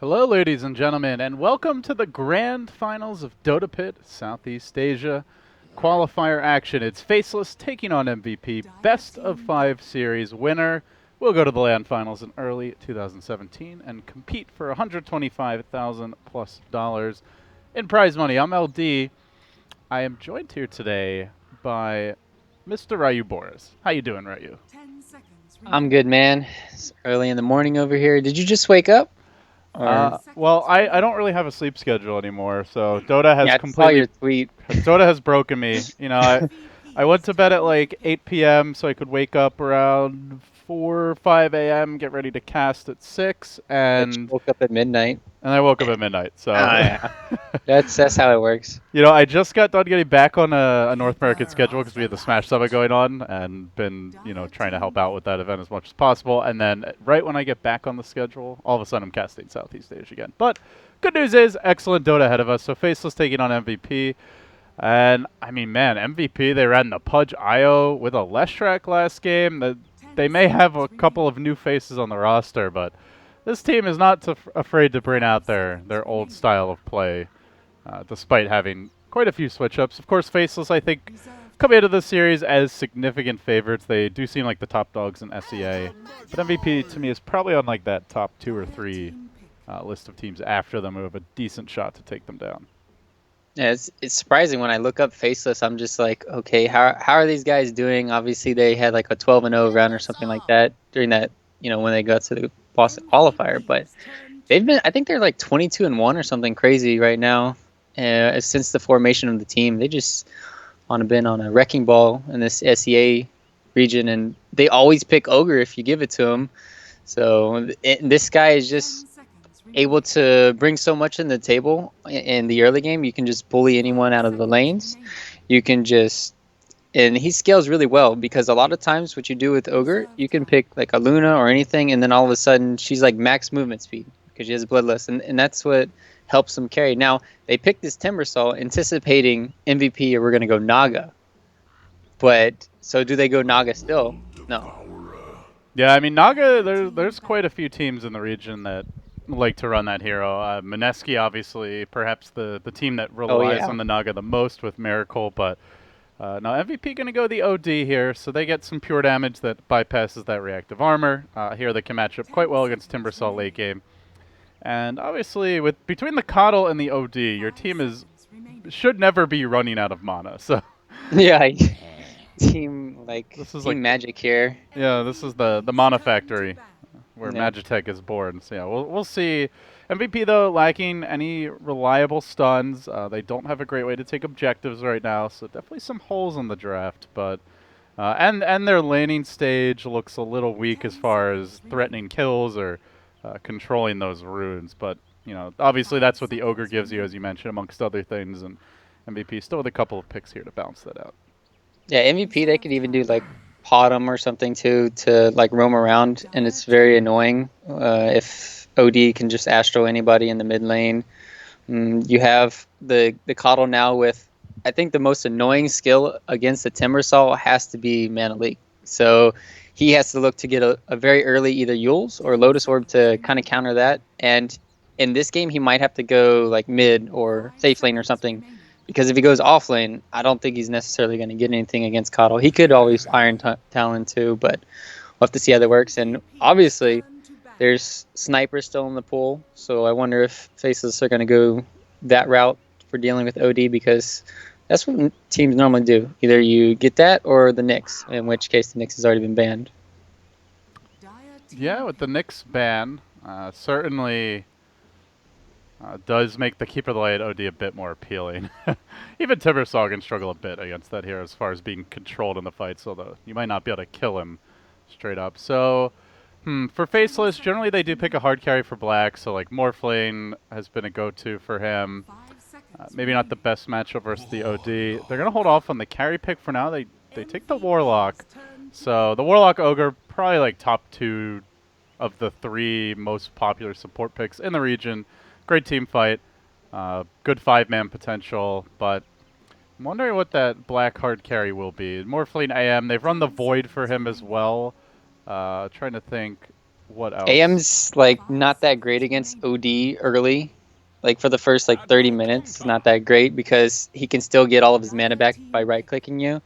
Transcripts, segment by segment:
Hello, ladies and gentlemen, and welcome to the grand finals of Dota Pit Southeast Asia qualifier action. It's Faceless taking on MVP, best of 5 series winner. We'll go to the land finals in early 2017 and compete for 125,000 plus dollars in prize money. I'm LD. I am joined here today by Mr. Ryu Boris. How you doing, Ryu? I'm good, man. It's early in the morning over here. Did you just wake up? Or Well, I don't really have a sleep schedule anymore, so Dota has yeah, I saw completely your tweet. Dota has broken me. I went to bed at like 8 p.m. so I could wake up around 4 or 5 a.m., get ready to cast at 6, That you and woke up at midnight. I woke up at midnight. Oh So, yeah, that's how it works. I just got done getting back on a North American schedule because we had the Smash Summit going on and been, trying to help out with that event as much as possible. And then right when I get back on the schedule, all of a sudden I'm casting Southeast Asia again. But good news is, excellent Dota ahead of us. So Faceless taking on MVP. And I mean, man, MVP, they ran the Pudge IO with a Leshrac last game. They may have a couple of new faces on the roster, but this team is not afraid to bring out their old style of play, despite having quite a few switch ups. Of course, Faceless, I think, come into this series as significant favorites. They do seem like the top dogs in SEA, but MVP to me is probably on like that top 2 or 3 list of teams after them who have a decent shot to take them down. Yeah, it's surprising when I look up Faceless. I'm just like, okay, how are these guys doing? Obviously, they had like a 12-0 run or something like that during that, when they got to the Boston qualifier. But I think they're like 22-1 or something crazy right now. Since the formation of the team, they just been on a wrecking ball in this SEA region, and they always pick Ogre if you give it to them. So this guy is just able to bring so much in the table in the early game. You can just bully anyone out of the lanes. You can just and he scales really well because a lot of times what you do with Ogre, you can pick like a Luna or anything, and then all of a sudden she's like max movement speed because she has Bloodlust, and that's what helps them carry. Now, they picked this Timbersaw anticipating MVP or we're going to go Naga. But so do they go Naga still? No. Yeah, I mean Naga. There's quite a few teams in the region that like to run that hero. Mineski, obviously, perhaps the team that Oh, relies yeah. on the Naga the most with Miracle, but now MVP going to go the OD here, so they get some pure damage that bypasses that reactive armor. Here they can match up quite well against Timbersaw late game, and obviously with between the Coddle and the OD, your team should never be running out of mana. So Yeah. Team this is Team like Magic here. this is the mana factory where Yeah. Magitech is born. So yeah, we'll see. MVP though lacking any reliable stuns. They don't have a great way to take objectives right now, so definitely some holes in the draft. But and their laning stage looks a little weak as far as threatening kills or controlling those runes. But obviously that's what the ogre gives you, as you mentioned, amongst other things. And MVP still with a couple of picks here to balance that out. Yeah, MVP they could even do like Potom or something too to like roam around, and it's very annoying if OD can just astro anybody in the mid lane. You have the Coddle now with, I think the most annoying skill against the Timbersaw has to be Mana Leak. So he has to look to get a very early either Yules or Lotus Orb to kind of counter that. And in this game, he might have to go like mid or safe lane or something. Because if he goes off lane, I don't think he's necessarily going to get anything against Coddle. He could always Iron Talon too, but we'll have to see how that works. And obviously, there's snipers still in the pool, so I wonder if Faceless are going to go that route for dealing with OD, because that's what teams normally do. Either you get that or the Nyx, in which case the Nyx has already been banned. Yeah, with the Nyx ban, certainly does make the Keeper of the Light OD a bit more appealing. Even Timbersaw can struggle a bit against that here as far as being controlled in the fights, although you might not be able to kill him straight up. So, for Faceless, generally they do pick a hard carry for Black, so like Morphlane has been a go-to for him. Maybe not the best matchup versus the OD. They're going to hold off on the carry pick for now. They take the Warlock. So the Warlock Ogre, probably like top 2 of the 3 most popular support picks in the region. Great team fight. Good 5-man potential, but I'm wondering what that black hard carry will be. Morphling AM, they've run the Void for him as well. Trying to think. What else? AM's like not that great against OD early. Like for the first like 30 minutes, it's not that great because he can still get all of his mana back by right clicking you.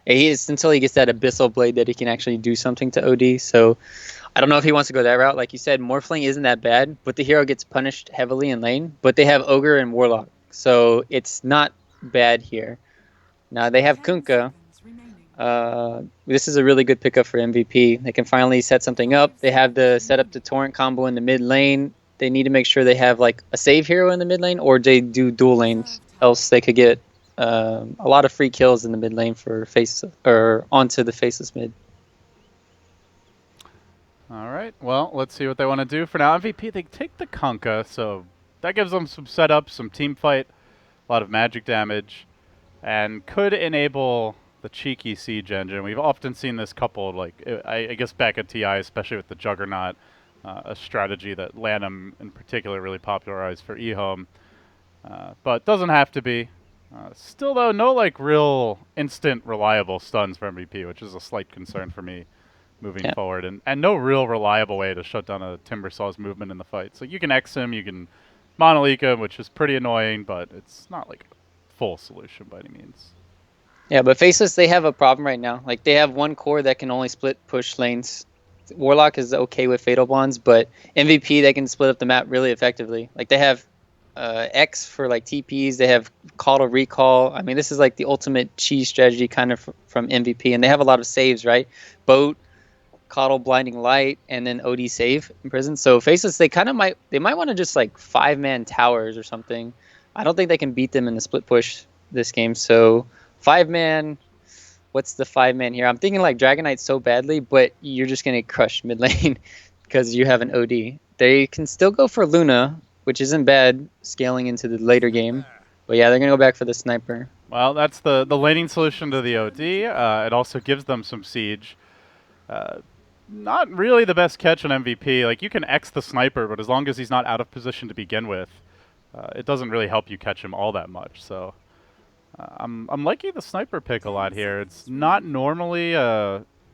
And he is until he gets that Abyssal Blade that he can actually do something to OD. So I don't know if he wants to go that route. Like you said, Morphling isn't that bad, but the hero gets punished heavily in lane. But they have Ogre and Warlock, so it's not bad here. Now they have Kunkka. This is a really good pickup for MVP. They can finally set something up. They have the set up the torrent combo in the mid lane. They need to make sure they have like a save hero in the mid lane, or they do dual lanes. Else they could get a lot of free kills in the mid lane for face or onto the faceless mid. All right. Well, let's see what they want to do. For now, MVP, they take the Kunkka, so that gives them some setup, some team fight, a lot of magic damage, and could enable the cheeky siege engine. We've often seen this coupled, like, I guess back at TI, especially with the Juggernaut, a strategy that Lanham in particular really popularized for eHome. But doesn't have to be. Still, though, no, like, real instant reliable stuns for MVP, which is a slight concern for me moving forward, and no real reliable way to shut down a Timbersaw's movement in the fight. So you can X him, you can Monolith him, which is pretty annoying, but it's not like a full solution by any means. Yeah, but Faceless, they have a problem right now. Like, they have one core that can only split push lanes. Warlock is okay with Fatal Bonds, but MVP, they can split up the map really effectively. Like, they have X for, like, TPs. They have Call to Recall. I mean, this is, like, the ultimate cheese strategy kind of from MVP. And they have a lot of saves, right? Boat, Coddle, Blinding Light, and then OD save in prison. So Faceless, they might want to just, like, 5-man towers or something. I don't think they can beat them in the split push this game, so 5-man, what's the 5-man here? I'm thinking like Dragon Knight so badly, but you're just going to crush mid lane because you have an OD. They can still go for Luna, which isn't bad scaling into the later game. But yeah, they're going to go back for the Sniper. Well, that's the laning solution to the OD. It also gives them some siege. Not really the best catch on MVP. Like, you can X the Sniper, but as long as he's not out of position to begin with, it doesn't really help you catch him all that much. So I'm liking the Sniper pick a lot here. It's not normally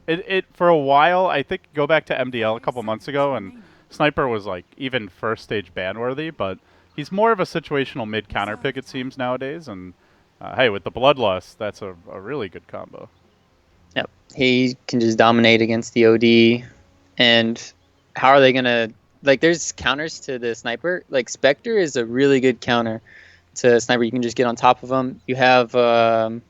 it for a while. I think go back to MDL a couple months ago, and Sniper was like even first stage ban worthy, but he's more of a situational mid counter pick it seems nowadays. And hey, with the Bloodlust, that's a really good combo. Yep, he can just dominate against the OD. And how are they gonna like? There's counters to the Sniper. Like Spectre is a really good counter to Sniper. You can just get on top of them. You have oh,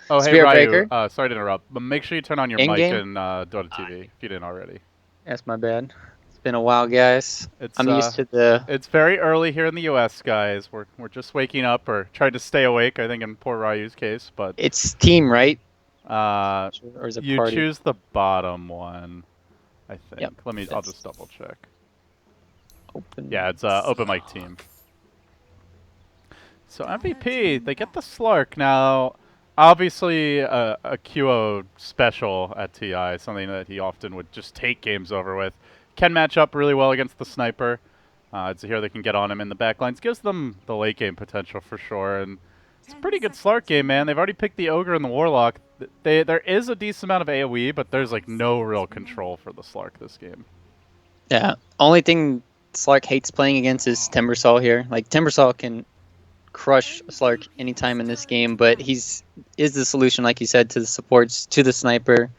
hey, Spirit Ryu, Breaker. sorry to interrupt, but make sure you turn on your mic in Dota TV if you didn't already. That's my bad. It's been a while, guys. I'm used to the... It's very early here in the U.S., guys. We're just waking up or trying to stay awake, I think, in poor Ryu's case. But it's team, right? Or is it you party? choose the bottom one, I think. Yep, I'll just double check. Open. Yeah, it's open mic team. So MVP, they get the Slark. Now, obviously a QO special at TI, something that he often would just take games over with. Can match up really well against the Sniper. It's a hero that can get on him in the backlines. Gives them the late game potential for sure. And it's a pretty good Slark game, man. They've already picked the Ogre and the Warlock. There is a decent amount of AoE, but there's like no real control for the Slark this game. Yeah, only thing Slark hates playing against is Timbersaw here. Like, Timbersaw can crush Slark anytime in this game, but is the solution, like you said, to the supports, to the Sniper.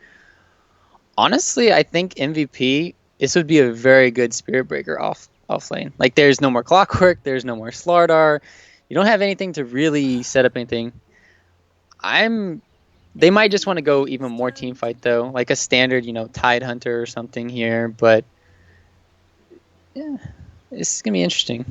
Honestly, I think MVP, this would be a very good Spirit Breaker off lane. Like, there's no more Clockwork, there's no more Slardar. You don't have anything to really set up anything. They might just want to go even more team fight though, like a standard, Tide Hunter or something here, but yeah, this is gonna be interesting.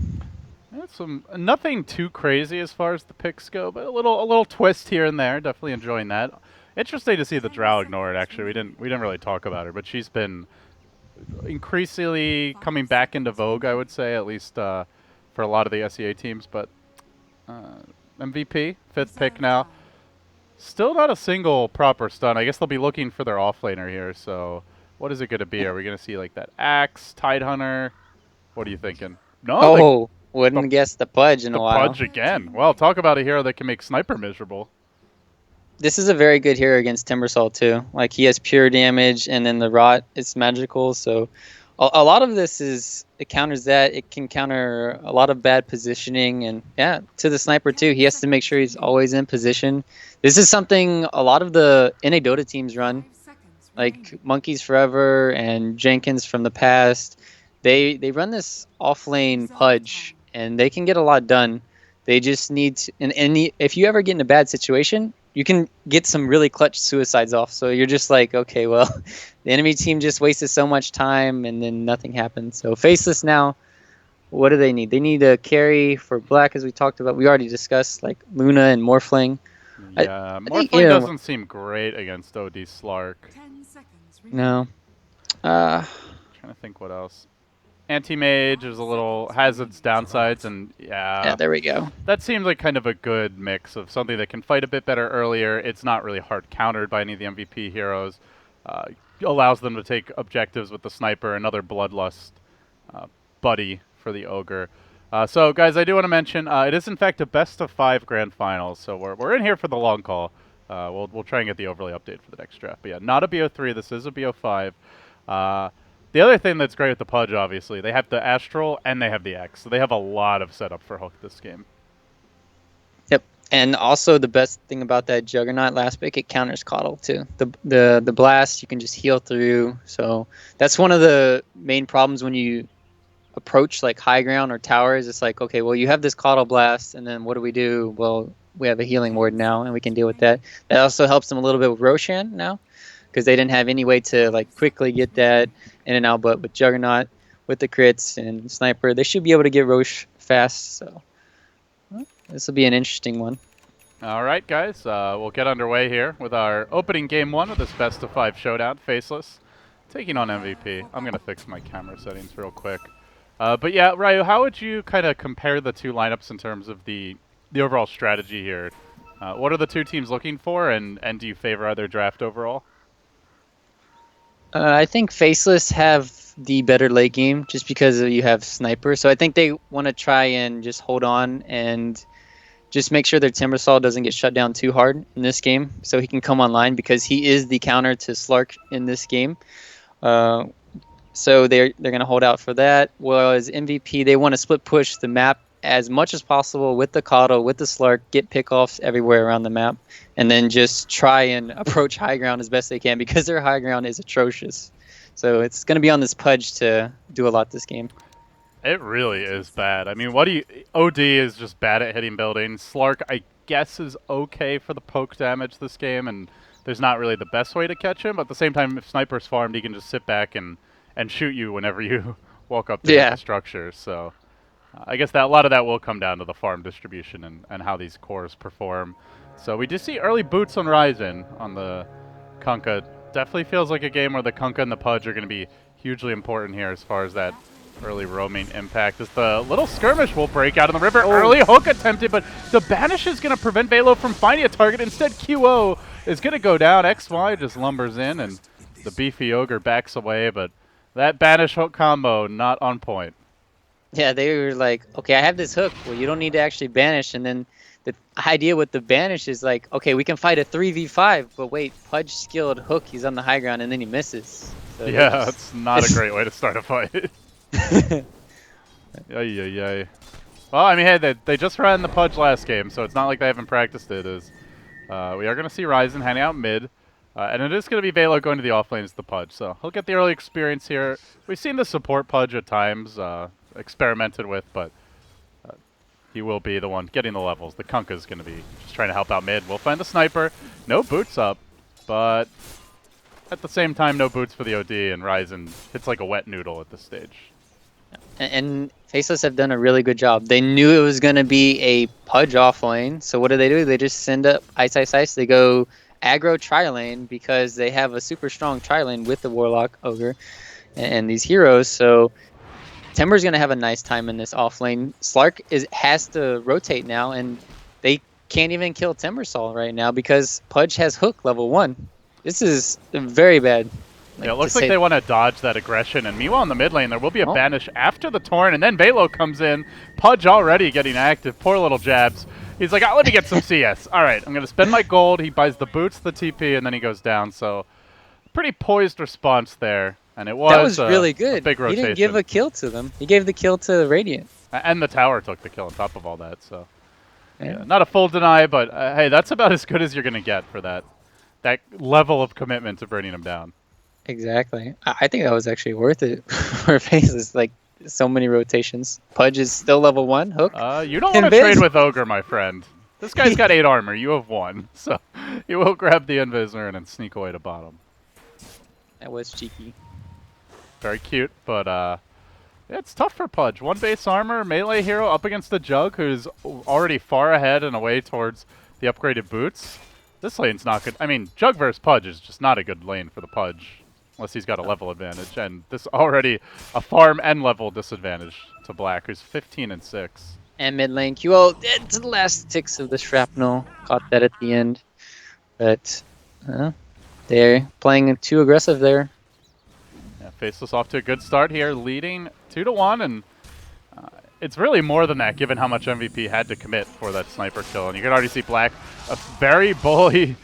Nothing too crazy as far as the picks go, but a little twist here and there. Definitely enjoying that. Interesting to see the Drow ignored. Actually, we didn't really talk about her, but she's been increasingly coming back into vogue, I would say, at least for a lot of the SEA teams. But MVP, 5th pick now. Still not a single proper stun. I guess they'll be looking for their offlaner here. So what is it going to be? Are we going to see like that Axe, Tidehunter? What are you thinking? No. Oh, wouldn't guess the Pudge in a while. The Pudge again. Well, talk about a hero that can make Sniper miserable. This is a very good hero against Timbersaw too. Like, he has pure damage, and then the Rot is magical. So A lot of this is it counters that. It can counter a lot of bad positioning, and yeah, to the sniper too. He has to make sure he's always in position. This is something a lot of the NA Dota teams run, like Monkeys Forever and Jenkins from the past. They run this off lane pudge, and they can get a lot done. They just need to, and if you ever get in a bad situation, you can get some really clutch suicides off. So you're just like, okay, well, the enemy team just wasted so much time, and then nothing happened. So Faceless now, what do they need? They need a carry for Black, as we talked about. We already discussed, like Luna and Morphling. Yeah, I think, Morphling doesn't seem great against OD Slark. no. Trying to think what else. Anti-mage is a little has its downsides, and Yeah, there we go. that seems like kind of a good mix of something that can fight a bit better earlier. It's not really hard countered by any of the MVP heroes. Allows them to take objectives with the sniper, another bloodlust buddy for the ogre. So, guys, I do want to mention it is in fact a best of 5 grand finals, so we're in here for the long call. We'll try and get the overlay update for the next draft. But yeah, not a BO3. This is a BO5. The other thing that's great with the Pudge, obviously, they have the Astral and they have the X, so they have a lot of setup for Hook this game. Yep. And also the best thing about that Juggernaut last pick, it counters Coddle too. The blast you can just heal through. So that's one of the main problems when you approach like high ground or towers. It's like, okay, well you have this Coddle blast, and then what do we do? Well, we have a healing ward now, and we can deal with that. That also helps them a little bit with Roshan now, because they didn't have any way to like quickly get that in and out. But with Juggernaut, with the crits and Sniper, they should be able to get Rosh fast. So this will be an interesting one. All right, guys, we'll get underway here with our opening game 1 of this best of 5 showdown. Faceless taking on MVP. I'm gonna fix my camera settings real quick. But yeah, Ryu, how would you kind of compare the two lineups in terms of the overall strategy here? What are the two teams looking for, and do you favor either draft overall? I think Faceless have the better late game just because you have Sniper. So I think they want to try and just hold on and just make sure their Timbersaw doesn't get shut down too hard in this game, so he can come online because he is the counter to Slark in this game. So they're going to hold out for that. Whereas MVP, they want to split push the map as much as possible with the Coddle, with the Slark, get pickoffs everywhere around the map, and then just try and approach high ground as best they can because their high ground is atrocious. So it's going to be on this Pudge to do a lot this game. It really is bad. I mean, OD is just bad at hitting buildings. Slark, I guess, is okay for the poke damage this game, and there's not really the best way to catch him. But at the same time, if Sniper's farmed, he can just sit back and shoot you whenever you walk up to the structure. So I guess that a lot of that will come down to the farm distribution and how these cores perform. So we do see early boots on Ryzen on the Kunkka. Definitely feels like a game where the Kunkka and the Pudge are going to be hugely important here as far as that early roaming impact. As the little skirmish will break out in the river. Early hook attempted, but the banish is going to prevent Velo from finding a target. Instead, QO is going to go down. XY just lumbers in, and the beefy ogre backs away, but that banish hook combo not on point. Yeah, they were like, okay, I have this hook. Well, you don't need to actually banish. And then the idea with the banish is like, okay, we can fight a 3v5, but wait, Pudge skilled hook, he's on the high ground, and then he misses. So yeah, that's not a great way to start a fight. Yay. Well, I mean, hey, they just ran the Pudge last game, so it's not like they haven't practiced it. We are going to see Ryzen hanging out mid, and it is going to be Velo going to the offlane as the Pudge, so he'll get the early experience here. We've seen the support Pudge at times experimented with, but he will be the one getting the levels. The Kunkka's going to be just trying to help out mid. We'll find the Sniper. No boots up, but at the same time, no boots for the OD, and Ryzen hits like a wet noodle at this stage. And Faceless have done a really good job. They knew it was going to be a Pudge offlane, so what do? They just send up Ice. They go aggro tri-lane because they have a super strong tri-lane with the Warlock, Ogre, and these heroes, so Timber's going to have a nice time in this offlane. Slark has to rotate now, and they can't even kill Timbersaw right now because Pudge has hook level 1. This is very bad. Yeah, it looks like they want to dodge that aggression, and meanwhile in the mid lane there will be a banish after the Torrent, and then Velo comes in. Pudge already getting active. Poor little jabs. He's like, let me get some CS. All right, I'm going to spend my gold. He buys the boots, the TP, and then he goes down. So pretty poised response there And it was That was a, really a good. big He rotation. didn't give a kill to them. He gave the kill to Radiant. And the tower took the kill on top of all that, so Yeah. not a full deny, but hey, that's about as good as you're gonna get for that level of commitment to bringing him down. Exactly. I think that was actually worth it for Faceless. Like, so many rotations. Pudge is still level 1. Hook. You don't want to Invis. trade with Ogre, my friend. This guy's got 8 armor. You have 1, so you will grab the Invisor and then sneak away to bottom. That was cheeky. Very cute, but yeah, it's tough for Pudge. 1 base armor, melee hero up against the Jug, who's already far ahead and away towards the upgraded boots. This lane's not good. I mean, Jug versus Pudge is just not a good lane for the Pudge, unless he's got a level advantage. And this already a farm and level disadvantage to Black, who's 15 and 6. And mid lane QO dead to the last ticks of the shrapnel. Caught that at the end. But they're playing too aggressive there. Yeah, Faceless off to a good start here, leading 2-1, and it's really more than that, given how much MVP had to commit for that sniper kill. And you can already see Black, a very bully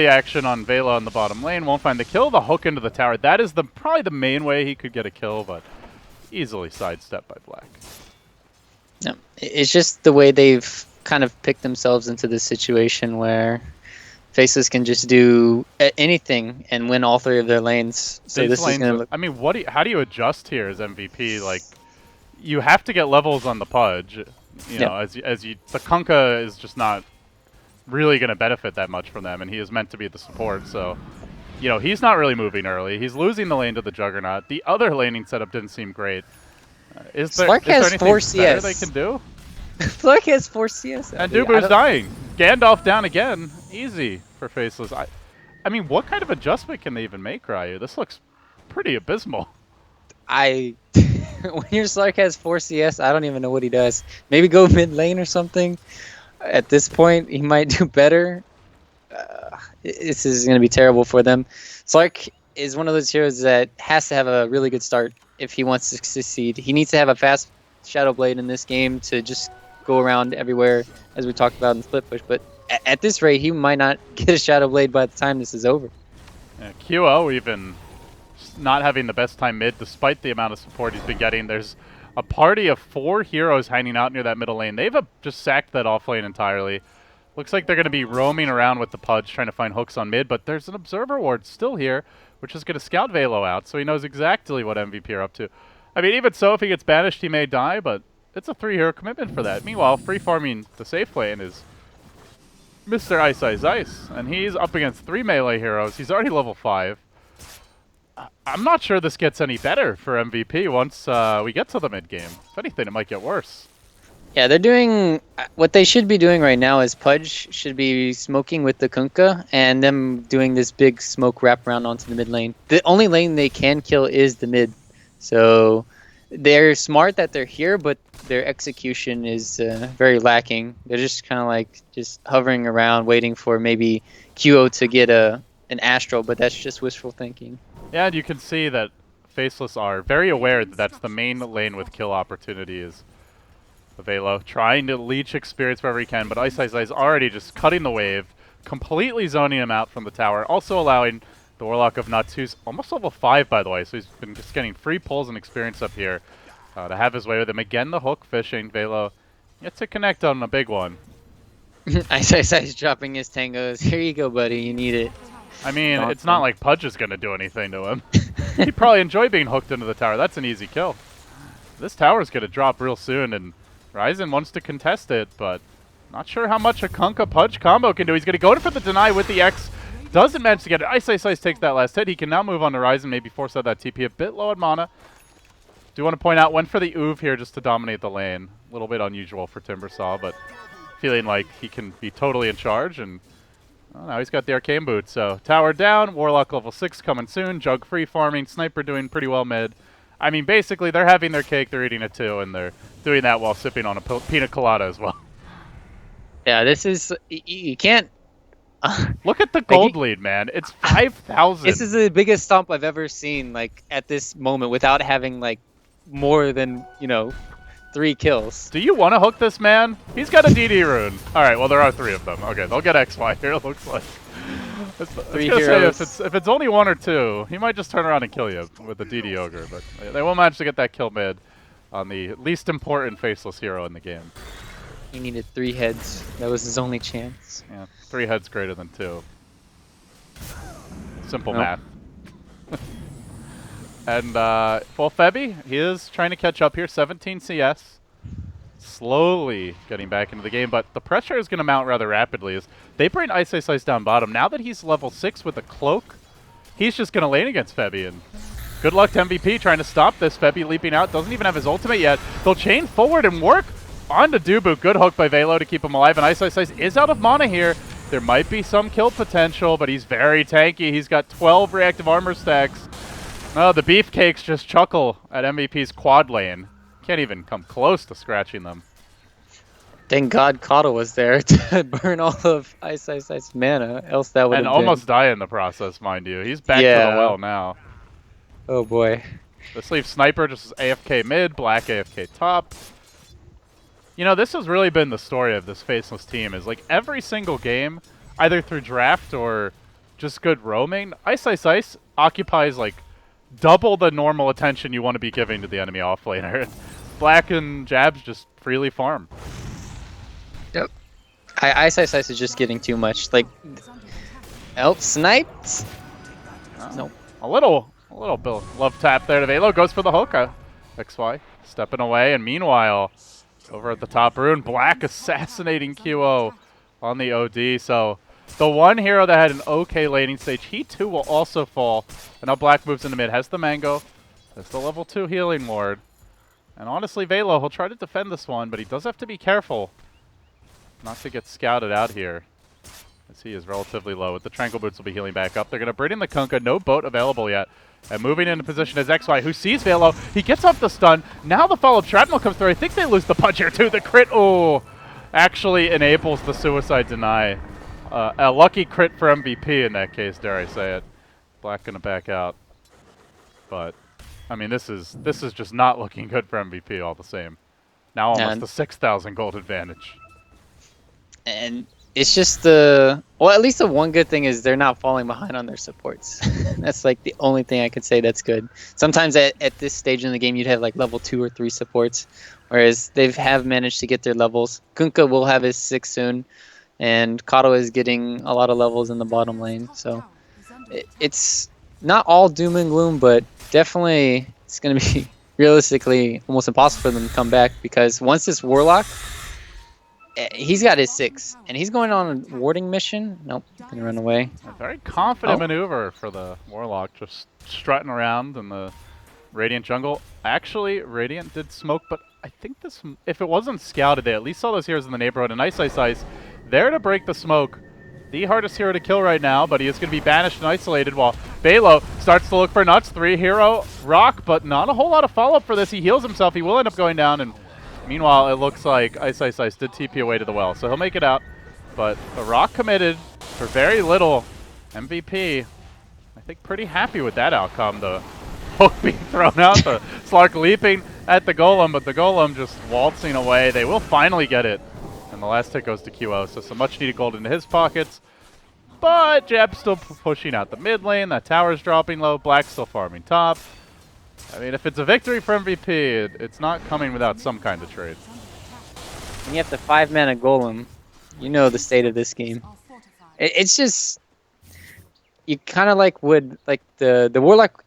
action on Vela on the bottom lane. Won't find the kill. The hook into the tower. That is probably the main way he could get a kill, but easily sidestepped by Black. No, it's just the way they've kind of picked themselves into this situation where Faceless can just do anything and win all 3 of their lanes. So this is going to look... I mean, how do you adjust here as MVP? Like, you have to get levels on the Pudge. You know, the Kunkka is just not really going to benefit that much from them, and he is meant to be the support. So, you know, he's not really moving early. He's losing the lane to the Juggernaut. The other laning setup didn't seem great. Is there anything 4 better CS. they can do? Slark has 4 CS. And Dubu's dying. Gandalf down again. Easy for Faceless. I mean, what kind of adjustment can they even make, Ryu? This looks pretty abysmal. When your Slark has 4 CS, I don't even know what he does. Maybe go mid lane or something. At this point, he might do better. This is going to be terrible for them. Slark is one of those heroes that has to have a really good start if he wants to succeed. He needs to have a fast Shadow Blade in this game to just go around everywhere, as we talked about in Split Push. But at this rate, he might not get a Shadow Blade by the time this is over. Yeah, QO even not having the best time mid, despite the amount of support he's been getting. There's a party of 4 heroes hanging out near that middle lane. They've just sacked that off lane entirely. Looks like they're going to be roaming around with the Pudge, trying to find hooks on mid, but there's an Observer Ward still here, which is going to scout Velo out, so he knows exactly what MVP are up to. I mean, even so, if he gets banished, he may die, but it's a 3-hero commitment for that. Meanwhile, free farming the safe lane is Mr. Ice Ice Ice, and he's up against 3 melee heroes. He's already level 5. I'm not sure this gets any better for MVP once we get to the mid game. If anything, it might get worse. Yeah, they're doing what they should be doing right now is Pudge should be smoking with the Kunkka and them doing this big smoke wraparound onto the mid lane. The only lane they can kill is the mid. So they're smart that they're here, but their execution is very lacking. They're just kind of like just hovering around waiting for maybe QO to get an Astral, but that's just wishful thinking. Yeah, and you can see that Faceless are very aware that that's the main lane with kill opportunities. Velo trying to leech experience wherever he can, but Ice Ice Ice already just cutting the wave, completely zoning him out from the tower, also allowing the Warlock of Nuts, who's almost level 5 by the way, so he's been just getting free pulls and experience up here to have his way with him. Again, the hook fishing. Velo gets to connect on a big one. Ice Ice Ice dropping his tangos. Here you go, buddy. You need it. I mean, it's not like Pudge is going to do anything to him. He'd probably enjoy being hooked into the tower. That's an easy kill. This tower's going to drop real soon, and Ryzen wants to contest it, but not sure how much a Kunkka Pudge combo can do. He's going to go in for the deny with the X. Doesn't manage to get it. Ice Ice Ice takes that last hit. He can now move on to Ryzen, maybe force out that TP. A bit low on mana. Do want to point out, went for the Oov here just to dominate the lane. A little bit unusual for Timbersaw, but feeling like he can be totally in charge. And now he's got the Arcane Boot. So tower down, Warlock level 6 coming soon. Jug free farming, Sniper doing pretty well mid. I mean, basically, they're having their cake, they're eating it too, and they're doing that while sipping on a pina colada as well. Yeah, this is... You can't... Look at the gold lead, man. It's 5,000. This is the biggest stomp I've ever seen, like, at this moment, without having, like, more than, 3 kills. Do you want to hook this man? He's got a DD rune. All right, well, there are 3 of them. Okay, they'll get XY here, it looks like. I was Three gonna heroes. say if it's only 1 or 2, he might just turn around and kill you with the DD Ogre, but they will manage to get that kill mid on the least important Faceless hero in the game. He needed 3 heads. That was his only chance. Yeah, 3 heads greater than 2. Simple Nope. math. And well, Febby, he is trying to catch up here. 17 CS. Slowly getting back into the game, but the pressure is going to mount rather rapidly as they bring Ice Ice Ice down bottom. Now that he's level 6 with a cloak, he's just going to lane against Febby. And good luck to MVP trying to stop this. Febby leaping out. Doesn't even have his ultimate yet. They'll chain forward and work onto Dubu. Good hook by Velo to keep him alive. And Ice Ice Ice is out of mana here. There might be some kill potential, but he's very tanky. He's got 12 reactive armor stacks. Oh, the beefcakes just chuckle at MVP's quad lane. Can't even come close to scratching them. Thank God Kata was there to burn all of Ice Ice Ice mana, else that would have And been... almost die in the process, mind you. He's back to Yeah. the well now. Oh boy. This leaves Sniper just AFK mid, Black AFK top. You know, this has really been the story of this Faceless team, is like every single game, either through draft or just good roaming, Ice Ice Ice occupies like double the normal attention you want to be giving to the enemy offlaner. Black and Jabs just freely farm. Yep. Ice Ice Ice is just getting too much. Like, oh, sniped. Nope. A little Bill love tap there to Velo. Goes for the Hoka. XY stepping away, and meanwhile, over at the top rune, Black assassinating QO on the OD. So the one hero that had an okay laning stage, he too will also fall. And now Black moves into mid, has the Mango, has the level 2 healing ward. And honestly, Velo, he'll try to defend this one, but he does have to be careful not to get scouted out here, as he is relatively low. With the Tranquil Boots will be healing back up. They're going to bring in the Kunkka. No boat available yet. And moving into position is XY, who sees Velo. He gets off the stun. Now the follow-up shrapnel comes through. I think they lose the punch here too. The crit, oh, actually enables the suicide deny. A lucky crit for MVP in that case, dare I say it. Black going to back out. But, I mean, this is just not looking good for MVP all the same. Now almost the 6,000 gold advantage. And it's just the... Well, at least the one good thing is they're not falling behind on their supports. That's like the only thing I could say that's good. Sometimes at this stage in the game, you'd have like level 2 or 3 supports, whereas they have managed to get their levels. Kunkka will have his 6 soon, and Kato is getting a lot of levels in the bottom lane. So it's not all doom and gloom, but definitely it's going to be realistically almost impossible for them to come back, because once this Warlock... He's got his 6, and he's going on a warding mission. Nope, gonna run away. A very confident maneuver for the Warlock, just strutting around in the Radiant jungle. Actually, Radiant did smoke, but I think this, if it wasn't scouted, they at least saw those heroes in the neighborhood. And Ice Ice Ice there to break the smoke. The hardest hero to kill right now, but he is going to be banished and isolated while Balo starts to look for nuts. 3 hero rock, but not a whole lot of follow-up for this. He heals himself. He will end up going down, and meanwhile, it looks like Ice Ice Ice did TP away to the well, so he'll make it out. But the rock committed for very little. MVP, I think, pretty happy with that outcome. The hook being thrown out, the Slark leaping at the Golem, but the Golem just waltzing away. They will finally get it. And the last hit goes to QO, so some much-needed gold into his pockets. But Jab's still pushing out the mid lane. That tower's dropping low. Black's still farming top. I mean, if it's a victory for MVP, it's not coming without some kind of trade. When you have the 5-mana golem, you know the state of this game. It's just... You kind of like would... Like, the Warlock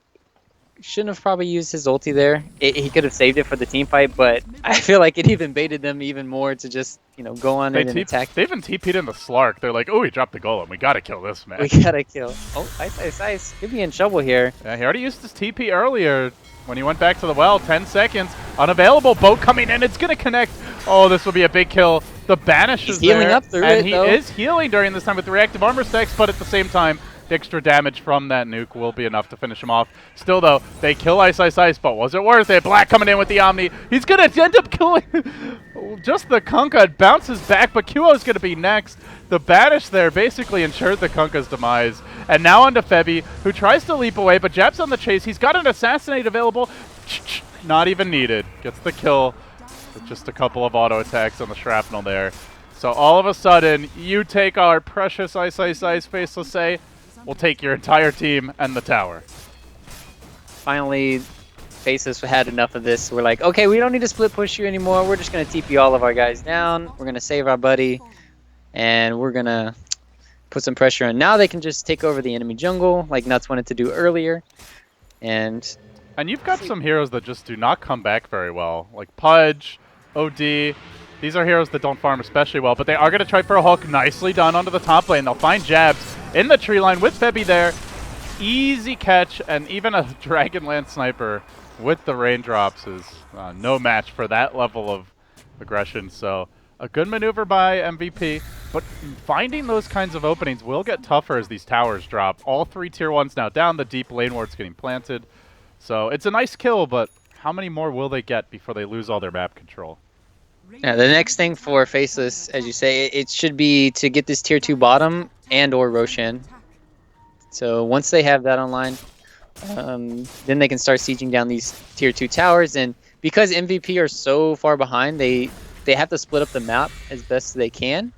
shouldn't have probably used his ulti there. He could have saved it for the team fight, but I feel like it even baited them even more to just, you know, go on it and attack. They even TP'd in the Slark. They're like, oh, he dropped the Golem. We gotta kill this, man. We gotta kill. Oh, Ice Ice Ice. Could be in trouble here. Yeah, he already used his TP earlier when he went back to the well. 10 seconds. Unavailable. Boat coming in. It's gonna connect. Oh, this will be a big kill. The Banish is healing there, up through and it, he though. is healing during this time with the reactive armor stacks, but at the same time, the extra damage from that nuke will be enough to finish him off. Still, though, they kill Ice Ice Ice, but was it worth it? Black coming in with the Omni. He's going to end up killing just the Kunkka. It bounces back, but QO's going to be next. The Banish there basically ensured the Kunkka's demise. And now onto Febby, who tries to leap away, but Jab's on the chase. He's got an Assassinate available. Not even needed. Gets the kill with just a couple of auto attacks on the Shrapnel there. So all of a sudden, you take our precious Ice Ice Ice Faceless, say, will take your entire team and the tower. Finally, Faceless had enough of this. We're like, okay, we don't need to split push you anymore. We're just going to TP all of our guys down. We're going to save our buddy. And we're going to put some pressure on. Now they can just take over the enemy jungle like Nuts wanted to do earlier. And you've got some heroes that just do not come back very well. Like Pudge, OD. These are heroes that don't farm especially well. But they are going to try for a hook. Nicely done onto the top lane. They'll find Jabs in the tree line with Febby there. Easy catch. And even a Dragonlance sniper with the raindrops is no match for that level of aggression. So a good maneuver by MVP, but finding those kinds of openings will get tougher as these towers drop. All 3 tier 1s now down, the deep lane ward's getting planted. So it's a nice kill, but how many more will they get before they lose all their map control? yeah, the next thing for Faceless, as you say, it should be to get this tier 2 bottom and or Roshan. So once they have that online, then they can start sieging down these tier 2 towers. And because MVP are so far behind, they have to split up the map as best they can.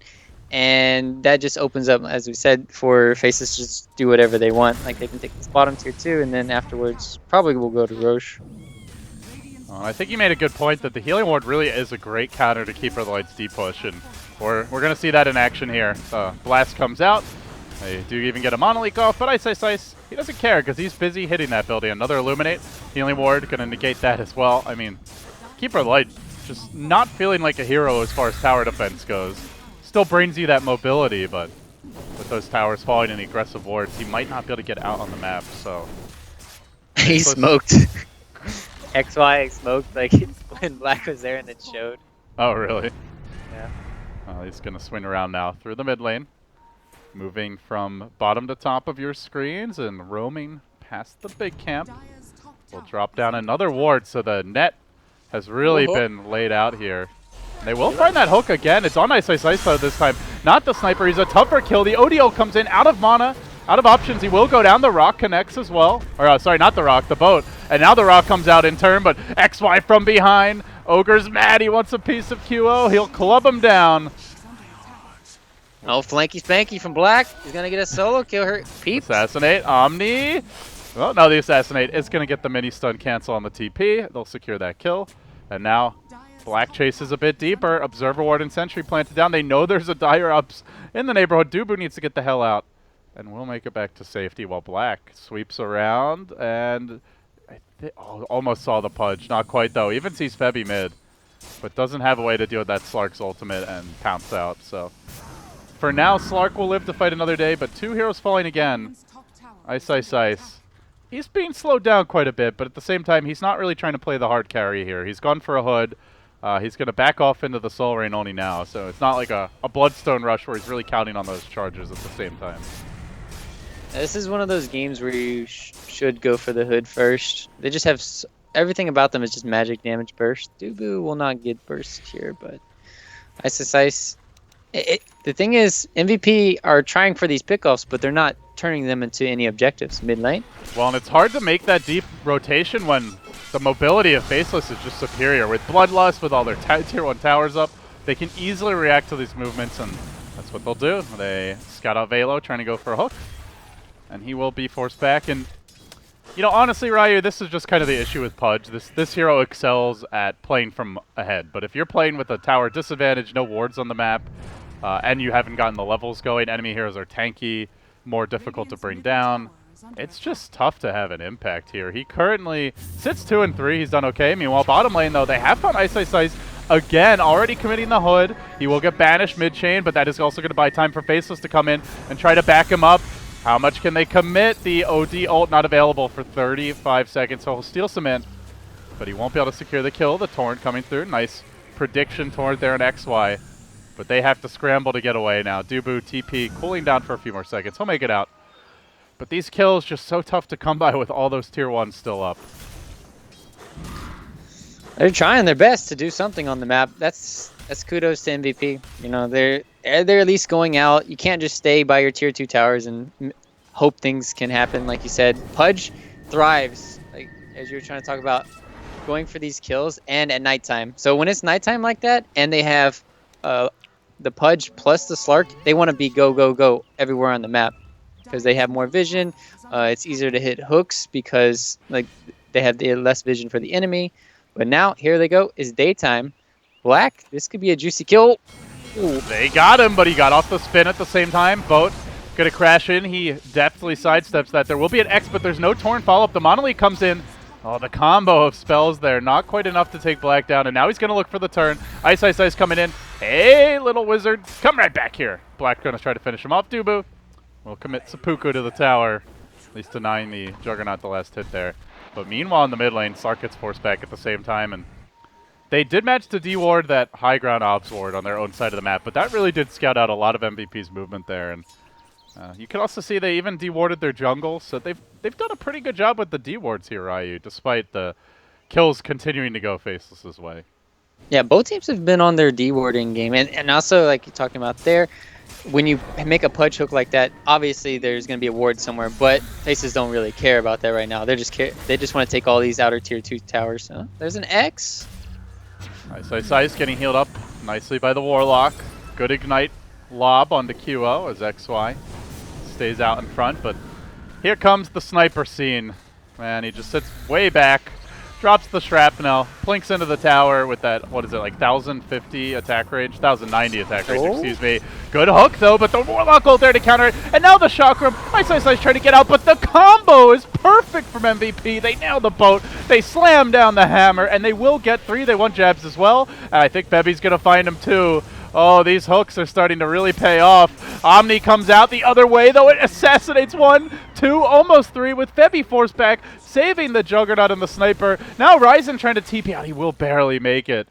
And that just opens up, as we said, for Faceless to just do whatever they want. Like they can take this bottom tier 2 and then afterwards probably will go to Roche. I think you made a good point that the healing ward really is a great counter to Keeper of the Lights deep push, and we're going to see that in action here. Blast comes out. They do even get a Monolith off, but Ice, he doesn't care because he's busy hitting that building. Another Illuminate. Healing ward going to negate that as well. I mean, Keeper of the Light just not feeling like a hero as far as tower defense goes. Still brings you that mobility, but with those towers falling in the aggressive wards, he might not be able to get out on the map, so... He smoked. XY smoked like when Black was there and it showed. Oh, really? Yeah. He's going to swing around now through the mid lane. Moving from bottom to top of your screens and roaming past the big camp. We'll drop down another ward, so the net has really been laid out here. They will find that hook again. It's on Ice though this time. Not the sniper. He's a tougher kill. The ODL comes in out of mana, out of options. He will go down. The rock connects as well. Or sorry, not the rock, the boat. And now the rock comes out in turn, but XY from behind. Ogre's mad. He wants a piece of QO. He'll club him down. Oh, flanky spanky from Black. He's going to get a solo kill her. Peeps. Assassinate. Omni. Well, no, the Assassinate is going to get the mini stun cancel on the TP. They'll secure that kill. And now Black chases a bit deeper. Observer ward and Sentry planted down. They know there's a Dire ups in the neighborhood. Dubu needs to get the hell out. And we'll make it back to safety while Black sweeps around. And almost saw the Pudge. Not quite, though. Even sees Febby mid. But doesn't have a way to deal with that Slark's ultimate and pounce out. So for now, Slark will live to fight another day. But 2 heroes falling again. Ice. He's being slowed down quite a bit, but at the same time, he's not really trying to play the hard carry here. He's gone for a hood. He's going to back off into the Soul Rain only now, so it's not like a Bloodstone rush where he's really counting on those charges at the same time. This is one of those games where you should go for the hood first. They just have everything about them is just magic damage burst. Dubu will not get burst here, but Ice. The thing is, MVP are trying for these pickoffs, but they're not turning them into any objectives mid lane. Well, and it's hard to make that deep rotation when the mobility of Faceless is just superior. With Bloodlust, with all their tier 1 towers up, they can easily react to these movements, and that's what they'll do. They scout out Velo, trying to go for a hook, and he will be forced back. And, you know, honestly, Ryu, this is just kind of the issue with Pudge. This hero excels at playing from ahead, but if you're playing with a tower disadvantage, no wards on the map, and you haven't gotten the levels going, enemy heroes are tanky, more difficult to bring down. It's just tough to have an impact here. He currently sits 2 and 3. He's done okay. Meanwhile, bottom lane, though, they have found Ice again, already committing the hood. He will get banished mid-chain, but that is also going to buy time for Faceless to come in and try to back him up. How much can they commit? The OD ult not available for 35 seconds, so he'll steal some in, but he won't be able to secure the kill. The Torrent coming through. Nice prediction Torrent there in XY. But they have to scramble to get away now. Dubu, TP, cooling down for a few more seconds. He'll make it out. But these kills just so tough to come by with all those tier 1s still up. They're trying their best to do something on the map. That's kudos to MVP. You know, they're at least going out. You can't just stay by your tier 2 towers and hope things can happen. Like you said, Pudge thrives, like as you were trying to talk about, going for these kills and at nighttime. So when it's nighttime like that and they have the Pudge plus the Slark, they want to be go everywhere on the map. because they have more vision. It's easier to hit hooks because like they have less vision for the enemy. But now here they go. It's daytime. Black, this could be a juicy kill. Ooh. They got him, but he got off the spin at the same time. Boat gonna crash in. He deftly sidesteps that. There will be an X, but there's no Torn follow-up. The Monolith comes in. Oh, the combo of spells there. Not quite enough to take Black down, and now he's gonna look for the turn. Ice, Ice, Ice coming in. Hey, little wizard, come right back here. Black gonna try to finish him off. Dubu will commit seppuku to the tower, at least denying the Juggernaut the last hit there. But meanwhile in the mid lane, Slark gets forced back at the same time, and they did manage to deward that high ground ops ward on their own side of the map, but that really did scout out a lot of MVP's movement there. And you can also see they even dewarded their jungle, so they've done a pretty good job with the dewards here, Ryu, despite the kills continuing to go Faceless's way. Yeah, both teams have been on their dewarding game, and also like you're talking about there, when you make a pudge hook like that, obviously there's going to be a ward somewhere, but Faces don't really care about that right now. They just want to take all these outer tier 2 towers. Oh, there's an X. Ice, Ice, Ice getting healed up nicely by the Warlock. Good ignite lob onto QO as XY stays out in front, but here comes the sniper scene. Man, he just sits way back, drops the shrapnel, plinks into the tower with that, what is it, like 1,050 attack range? 1,090 attack range, excuse me. Good hook though, but the Warlock ult there to counter it, and now the Chakram. Ice, Ice, Ice trying to get out, but the combo is perfect from MVP. They nail the boat, they slam down the hammer, and they will get 3. They want jabs as well, and I think Bebe's gonna find him too. Oh, these hooks are starting to really pay off. Omni comes out the other way, though. It assassinates 1, 2, almost 3 with Febby forced back, saving the Juggernaut and the Sniper. Now Ryzen trying to TP out. He will barely make it.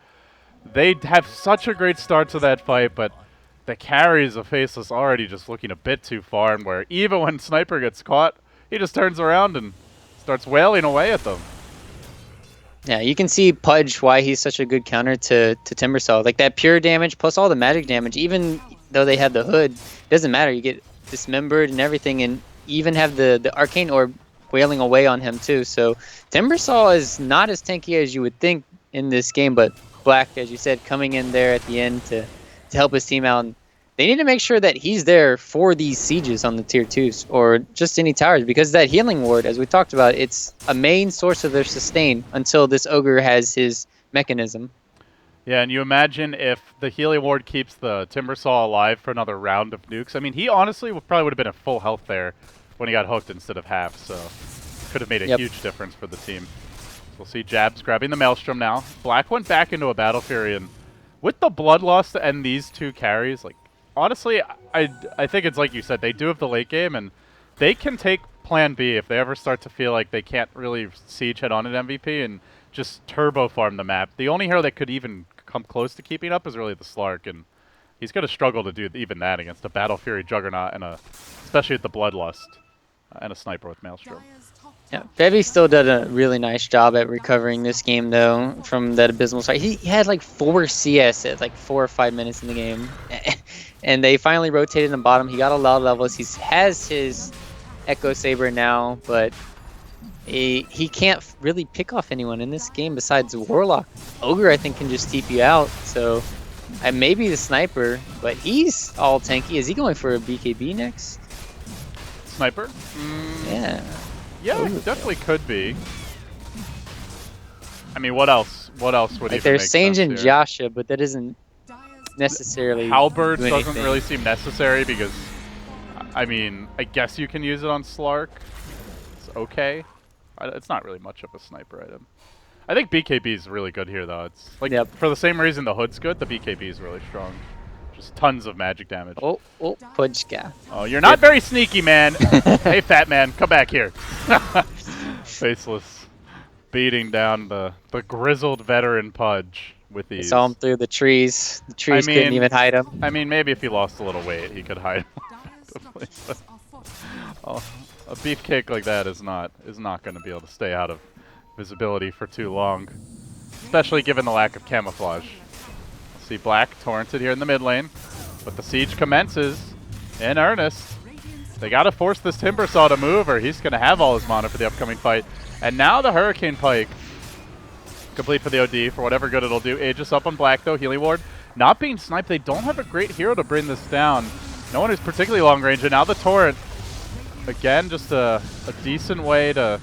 They have such a great start to that fight, but the carries of Faceless already just looking a bit too far, and where even when Sniper gets caught, he just turns around and starts wailing away at them. Yeah, you can see Pudge why he's such a good counter to Timbersaw. Like that pure damage plus all the magic damage, even though they have the hood, it doesn't matter. You get dismembered and everything, and even have the arcane orb wailing away on him too. So Timbersaw is not as tanky as you would think in this game, but Black, as you said, coming in there at the end to help his team out. And they need to make sure that he's there for these sieges on the tier 2s or just any towers, because that healing ward, as we talked about, it's a main source of their sustain until this ogre has his mechanism. Yeah, and you imagine if the healing ward keeps the Timbersaw alive for another round of nukes. I mean, he honestly probably would have been at full health there when he got hooked instead of half, so could have made a huge difference for the team. So we'll see Jabs grabbing the Maelstrom now. Black went back into a Battle Fury, and with the Bloodlust to end these 2 carries, like, honestly, I think it's like you said, they do have the late game, and they can take plan B if they ever start to feel like they can't really siege head on at MVP and just turbo farm the map. The only hero that could even come close to keeping up is really the Slark, and he's going to struggle to do even that against a Battle Fury Juggernaut, and especially with the Bloodlust and a Sniper with Maelstrom. Yeah, Bevy still did a really nice job at recovering this game, though, from that abysmal start. He had like 4 CS at like 4 or 5 minutes in the game. And they finally rotated in the bottom. He got a lot of levels. He has his Echo Saber now, but he can't really pick off anyone in this game besides Warlock. Ogre, I think, can just TP you out. So maybe the Sniper, but he's all tanky. Is he going for a BKB next? Sniper? Yeah. Yeah, it definitely could be. I mean, what else? What else would like even make there's sense Sange and here? Joshua, but that isn't necessarily Halberd do doesn't anything. really seem necessary because, I mean, I guess you can use it on Slark. It's okay. It's not really much of a sniper item. I think BKB is really good here, though. It's like for the same reason the hood's good, the BKB is really strong. Just tons of magic damage. Oh, Pudgka. Oh, you're not very sneaky, man. Hey, fat man, come back here. Faceless beating down the grizzled veteran Pudge with these. Saw him through the trees. The trees couldn't even hide him. I mean, maybe if he lost a little weight, he could hide him. Oh, a beefcake like that is not going to be able to stay out of visibility for too long, especially given the lack of camouflage. See Black torrented here in the mid lane, but the siege commences in earnest. They got to force this Timbersaw to move, or he's going to have all his mana for the upcoming fight. And now the Hurricane Pike, complete for the OD for whatever good it'll do. Aegis up on Black though, healing ward. Not being sniped, they don't have a great hero to bring this down. No one is particularly long range, and now the torrent. again, just a decent way to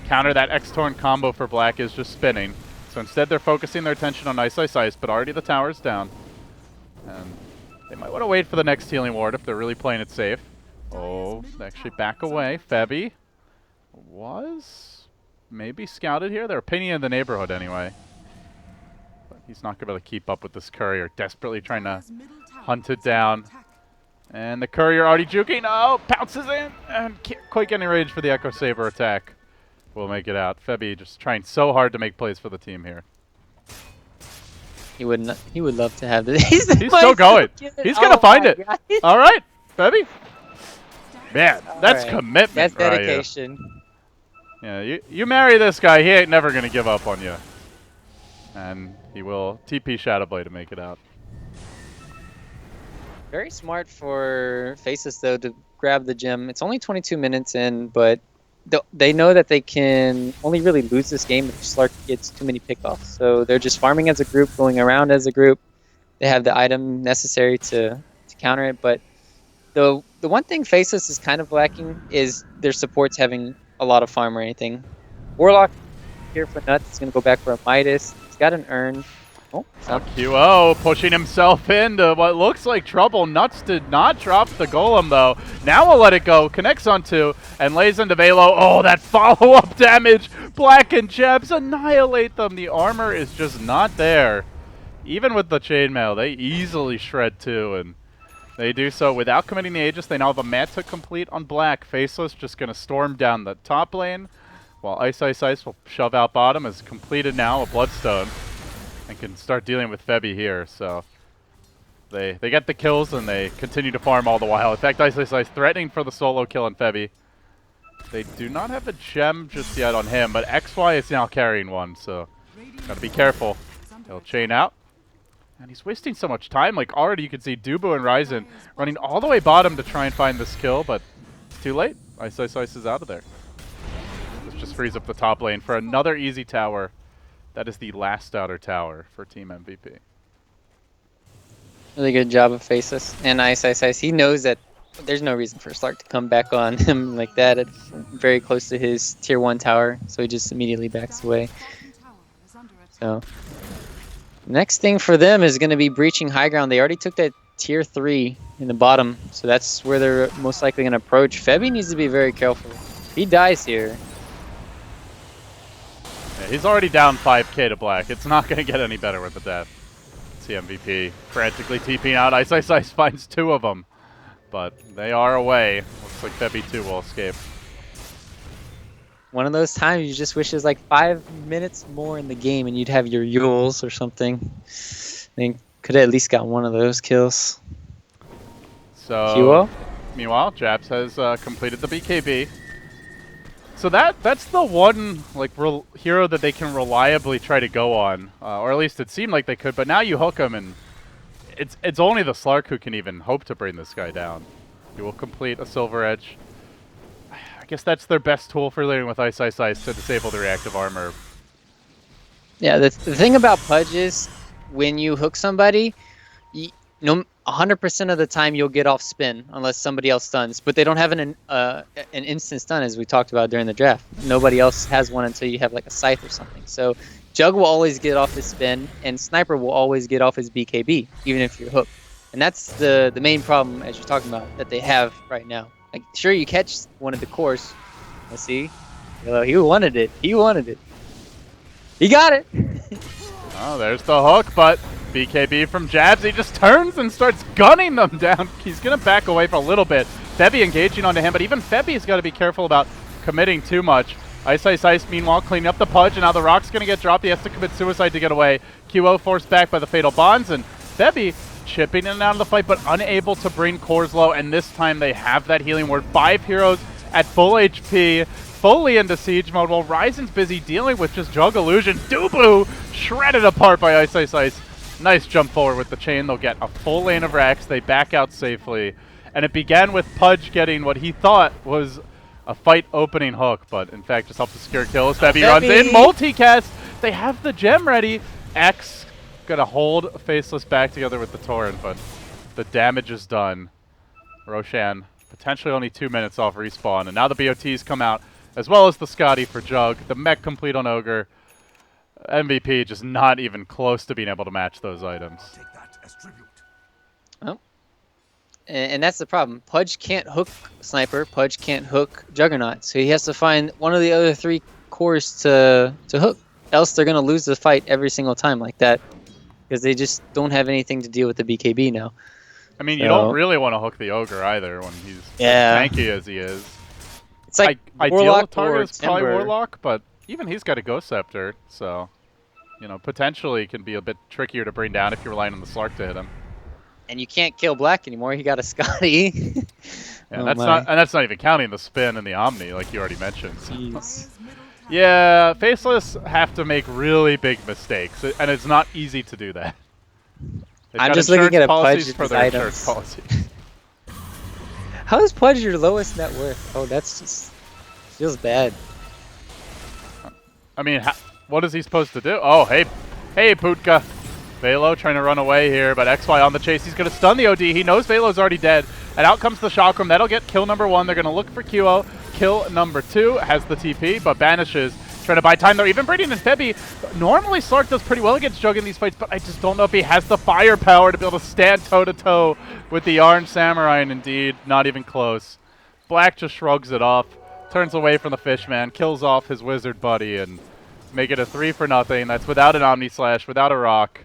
counter that X-Torn combo for Black is just spinning. So instead they're focusing their attention on Ice Ice Ice, but already the tower's down. And they might want to wait for the next healing ward if they're really playing it safe. Oh, they actually back away. Febby was maybe scouted here. They're pinging in the neighborhood anyway. But he's not going to be able to keep up with this courier. Desperately trying to hunt it down. And the courier already juking. Oh, pounces in and can't quite get any range for the Echo Saber attack. We'll make it out. Febby just trying so hard to make plays for the team here. He would not. He would love to have this. He's still going. He's gonna find it. All right, Febby. Man, that's commitment. That's right dedication. Here. Yeah, you marry this guy, he ain't never gonna give up on you. And he will TP Shadowblade to make it out. Very smart for Faceless though to grab the gem. It's only 22 minutes in, but they know that they can only really lose this game if Slark gets too many pickoffs. So they're just farming as a group, going around as a group. They have the item necessary to counter it. But the one thing Faceless is kind of lacking is their supports having a lot of farm or anything. Warlock here for Nuts. He's going to go back for a Midas. He's got an Urn. Oh, QO pushing himself into what looks like trouble. Nuts did not drop the golem though. Now we'll let it go. Connects on 2 and lays into Velo. Oh, that follow-up damage. Black and Jebs annihilate them. The armor is just not there. Even with the chainmail, they easily shred 2, and they do so without committing the Aegis. They now have a Manta complete on Black. Faceless just going to storm down the top lane, while Ice Ice Ice will shove out bottom. Is completed now, a Bloodstone. And can start dealing with Febby here, so they get the kills and they continue to farm all the while. In fact, Ice Ice Ice threatening for the solo kill on Febby. They do not have a gem just yet on him, but XY is now carrying one, so gotta be careful. He'll chain out. And he's wasting so much time. Like already you can see Dubu and Ryzen running all the way bottom to try and find this kill, but it's too late. Ice Ice Ice is out of there. This just frees up the top lane for another easy tower. That is the last outer tower for Team MVP. Really good job of Faceless and Ice Ice Ice. He knows that there's no reason for Slark to come back on him like that. It's very close to his tier 1 tower, so he just immediately backs away. So next thing for them is going to be breaching high ground. They already took that tier 3 in the bottom, so that's where they're most likely going to approach. Febby needs to be very careful. If he dies here, yeah, he's already down 5k to Black. It's not going to get any better with the death. See MVP frantically TPing out. Ice Ice Ice finds 2 of them, but they are away. Looks like Febby 2 will escape. one of those times you just wish there's like 5 minutes more in the game and you'd have your Yules or something. They could have at least got one of those kills. So, QO? Meanwhile, Japs has completed the BKB. So that's the one like hero that they can reliably try to go on, or at least it seemed like they could. But now you hook him, and it's only the Slark who can even hope to bring this guy down. He will complete a Silver Edge. I guess that's their best tool for dealing with Ice Ice Ice to disable the reactive armor. Yeah, the thing about Pudge is when you hook somebody, 100% of the time you'll get off spin unless somebody else stuns, but they don't have an instant stun as we talked about during the draft. Nobody else has one until you have like a scythe or something. So Jug will always get off his spin and Sniper will always get off his BKB even if you're hooked. And that's the main problem as you're talking about that they have right now. Like sure you catch one of the course. Let's see. He wanted it. He wanted it. He got it. Oh, there's the hook, but BKB from Jabs, he just turns and starts gunning them down. He's going to back away for a little bit. Febby engaging onto him, but even Febby's got to be careful about committing too much. Ice Ice Ice, meanwhile, cleaning up the Pudge, and now the Rock's going to get dropped. He has to commit suicide to get away. QO forced back by the Fatal Bonds, and Febby chipping in and out of the fight, but unable to bring cores low, and this time they have that healing word. 5 heroes at full HP, fully into siege mode, while Ryzen's busy dealing with just Jug Illusion. Dubu shredded apart by Ice Ice Ice. Nice jump forward with the chain. They'll get a full lane of racks. They back out safely. And it began with Pudge getting what he thought was a fight opening hook, but in fact just helped to secure kills. Febby runs in, multicast. They have the gem ready. X gonna hold Faceless back together with the Torrent, but the damage is done. Roshan Potentially only 2 minutes off respawn, and now the BOTs come out, as well as the Scotty for Jug, the mech complete on Ogre. MVP just not even close to being able to match those items. Oh. And that's the problem. Pudge can't hook Sniper, Pudge can't hook Juggernaut, so he has to find one of the other 3 cores to hook. Else they're going to lose the fight every single time like that, because they just don't have anything to deal with the BKB now. I mean, you don't really want to hook the Ogre either when he's as tanky as he is. It's like ideal target is probably Warlock, but even he's got a Ghost Scepter, so you know, potentially can be a bit trickier to bring down if you're relying on the Slark to hit him. And you can't kill Black anymore. He got a Scotty. Yeah, that's not even counting the spin and the Omni, like you already mentioned. So. Yeah, Faceless have to make really big mistakes, and it's not easy to do that. I'm just looking at a Pudge for their insurance policies. How is Pudge your lowest net worth? Oh, that's just feels bad. I mean, what is he supposed to do? Oh, hey, Putka. Velo trying to run away here, but XY on the chase. He's going to stun the OD. He knows Velo's already dead. And out comes the Chakram. That'll get kill number 1. They're going to look for QO. Kill number 2 has the TP, but banishes. Trying to buy time there. Even Brady and Febby. Normally, Slark does pretty well against Jug in these fights, but I just don't know if he has the firepower to be able to stand toe-to-toe with the Orange Samurai, and indeed, not even close. Black just shrugs it off, turns away from the Fishman, kills off his wizard buddy, and make it a 3-0. That's without an Omni Slash, without a Rock.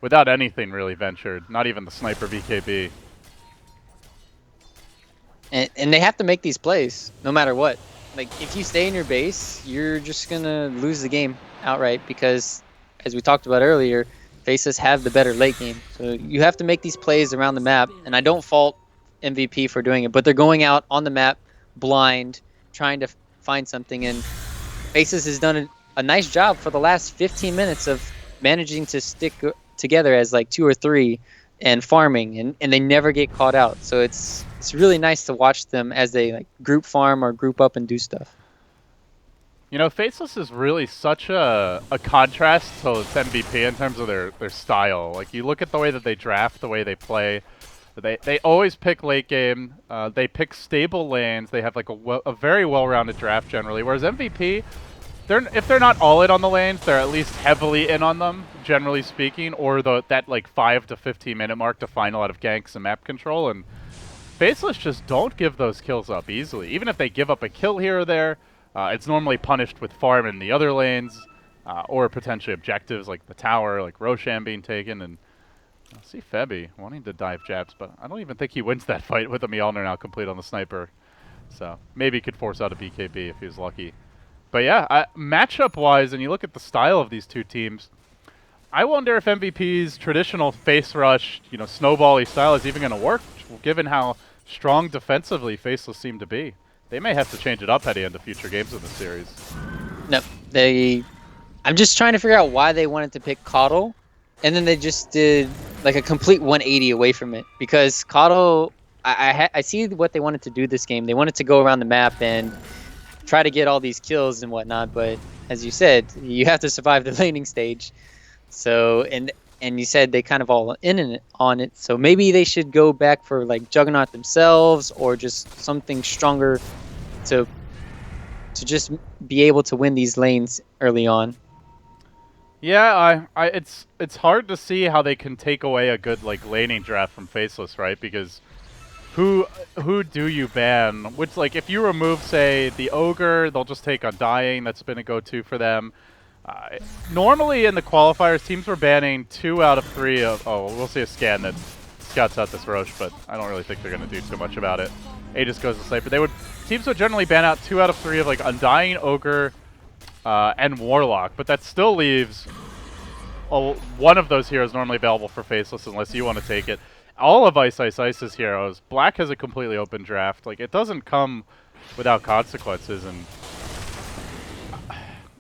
Without anything really ventured, not even the Sniper BKB. And they have to make these plays, no matter what. Like, if you stay in your base, you're just going to lose the game outright because, as we talked about earlier, Faceless have the better late game. So you have to make these plays around the map, and I don't fault MVP for doing it, but they're going out on the map blind, trying to find something, and Faceless has done a nice job for the last 15 minutes of managing to stick together as like 2 or 3 and farming, and they never get caught out. So it's really nice to watch them as they like group farm or group up and do stuff. You know, Faceless is really such a contrast to MVP in terms of their style. Like, you look at the way that they draft, the way they play. They always pick late game. They pick stable lanes. They have like a very well-rounded draft generally. Whereas MVP, if they're not all in on the lanes, they're at least heavily in on them, generally speaking, or that like 5 to 15 minute mark to find a lot of ganks and map control. And Faceless just don't give those kills up easily. Even if they give up a kill here or there, it's normally punished with farm in the other lanes, or potentially objectives like the tower, like Roshan being taken. And I see Febby wanting to dive jabs, but I don't even think he wins that fight with the Mjolnir now complete on the Sniper. So maybe he could force out a BKB if he was lucky. But yeah, matchup-wise, and you look at the style of these two teams, I wonder if MVP's traditional face rush, you know, snowball-y style is even going to work, given how strong defensively Faceless seem to be. They may have to change it up heading into future games in the series. No, I'm just trying to figure out why they wanted to pick Coddle, and then they just did like a complete 180 away from it. Because Coddle, I see what they wanted to do this game. They wanted to go around the map and try to get all these kills and whatnot, but as you said, you have to survive the laning stage. So, and you said they kind of all on it, so maybe they should go back for like Juggernaut themselves, or just something stronger to just be able to win these lanes early on. Yeah, it's hard to see how they can take away a good like laning draft from Faceless, right? Because who do you ban? Which, like, if you remove, say, the Ogre, they'll just take Undying. That's been a go-to for them. Normally in the qualifiers, teams were banning 2 out of 3 of... Oh, we'll see a scan that scouts out this Roche, but I don't really think they're going to do too much about it. Aegis goes to Sniper. Teams would generally ban out 2 out of 3 of, like, Undying, Ogre, and Warlock, but that still leaves one of those heroes normally available for Faceless unless you want to take it. All of Ice's heroes, Black has a completely open draft. Like, it doesn't come without consequences, and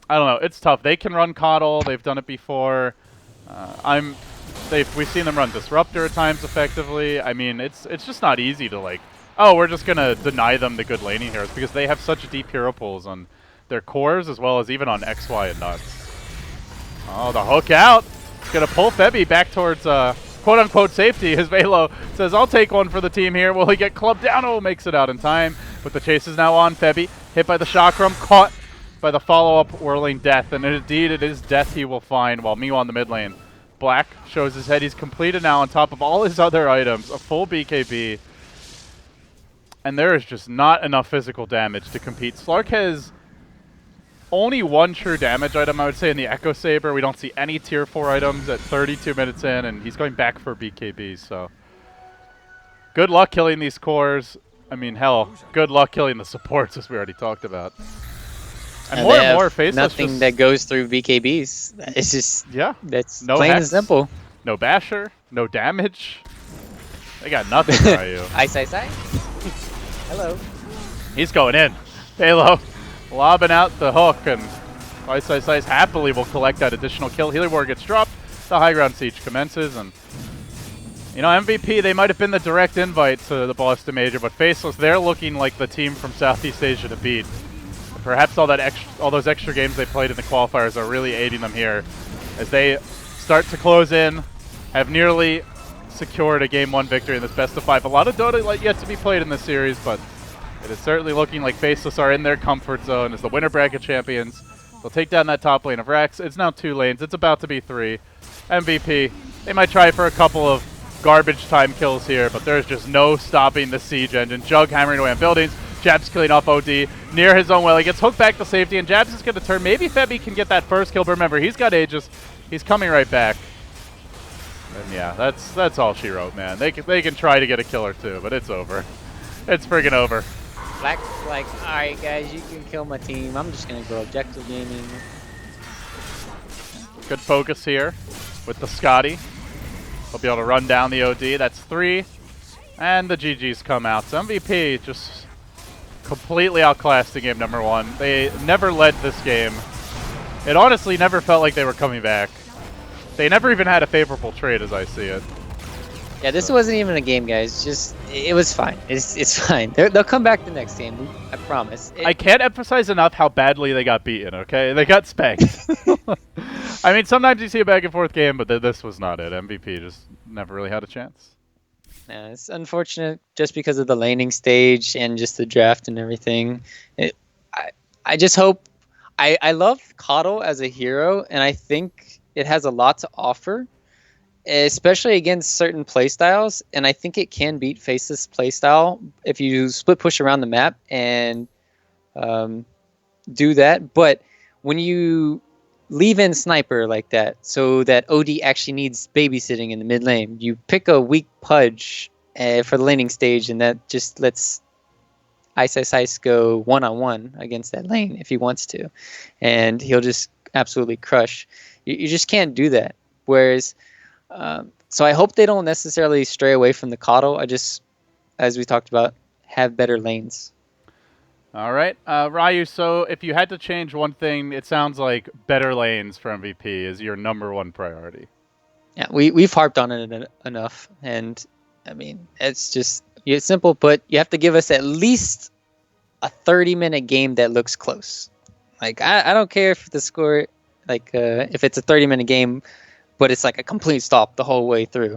I don't know. It's tough. They can run Coddle. They've done it before. We've seen them run Disruptor at times effectively. I mean, it's just not easy to like, oh, we're just gonna deny them the good laning heroes because they have such deep hero pools on their cores as well as even on XY and Nuts. Oh, the hook out. It's gonna pull Febby back towards quote-unquote safety. His Velo says, I'll take one for the team here. Will he get clubbed down? Oh, makes it out in time. But the chase is now on. Febby hit by the Chakram, caught by the follow-up whirling death. And indeed, it is death he will find, while Mew on the mid lane. Black shows his head. He's completed now on top of all his other items. A full BKB. And there is just not enough physical damage to compete. Slark has only one true damage item, I would say, in the Echo Saber. We don't see any tier 4 items at 32 minutes in, and he's going back for BKB, so good luck killing these cores. I mean, hell, good luck killing the supports, as we already talked about. And more Faceless nothing just, that goes through BKBs. It's just, yeah, that's no plain and hex, simple. no basher, no damage. They got nothing for you. Ice. Hello. He's going in. Halo lobbing out the hook, and Ice happily will collect that additional kill. Healer Ward gets dropped. The high ground siege commences, and you know, MVP, they might have been the direct invite to the Boston Major, but Faceless, they're looking like the team from Southeast Asia to beat. Perhaps all those extra games they played in the qualifiers are really aiding them here as they start to close in, have nearly secured a Game 1 victory in this best of 5. A lot of Dota yet to be played in this series, but it is certainly looking like Faceless are in their comfort zone as the winner bracket champions. They'll take down that top lane of Rex. It's now 2 lanes. It's about to be 3. MVP, they might try for a couple of garbage time kills here, but there's just no stopping the siege engine. Jug hammering away on buildings. Jabs killing off OD near his own well. He gets hooked back to safety, and Jabs is going to turn. Maybe Febby can get that first kill, but remember, he's got Aegis. He's coming right back. And yeah, that's all she wrote, man. They can try to get a kill or two, but it's over. It's friggin' over. Black's like, alright guys, you can kill my team. I'm just going to go objective gaming. Good focus here with the Scotty. He'll be able to run down the OD. That's 3. And the GGs come out. So MVP just completely outclassed in game number 1. They never led this game. It honestly never felt like they were coming back. They never even had a favorable trade as I see it. Yeah, this wasn't even a game, guys. Just, it was fine. It's fine. They'll come back the next game. I promise. I can't emphasize enough how badly they got beaten, okay? They got spanked. I mean, sometimes you see a back and forth game, but this was not it. MVP just never really had a chance. Yeah, it's unfortunate just because of the laning stage and just the draft and everything. I just hope... I love Coddle as a hero, and I think it has a lot to offer, especially against certain playstyles, and I think it can beat Faceless playstyle if you split push around the map and do that. But when you leave in Sniper like that, so that OD actually needs babysitting in the mid lane, you pick a weak Pudge for the laning stage, and that just lets Ice go one-on-one against that lane if he wants to, and he'll just absolutely crush. You just can't do that. Whereas, so I hope they don't necessarily stray away from the Coddle. I just, as we talked about, have better lanes. All right, Ryu, so if you had to change one thing, it sounds like better lanes for MVP is your #1 priority. Yeah, we've harped on it enough, and I mean, it's just, it's simple, but you have to give us at least a 30-minute game that looks close. Like, I don't care if the score, like, if it's a 30-minute game, but it's like a complete stop the whole way through.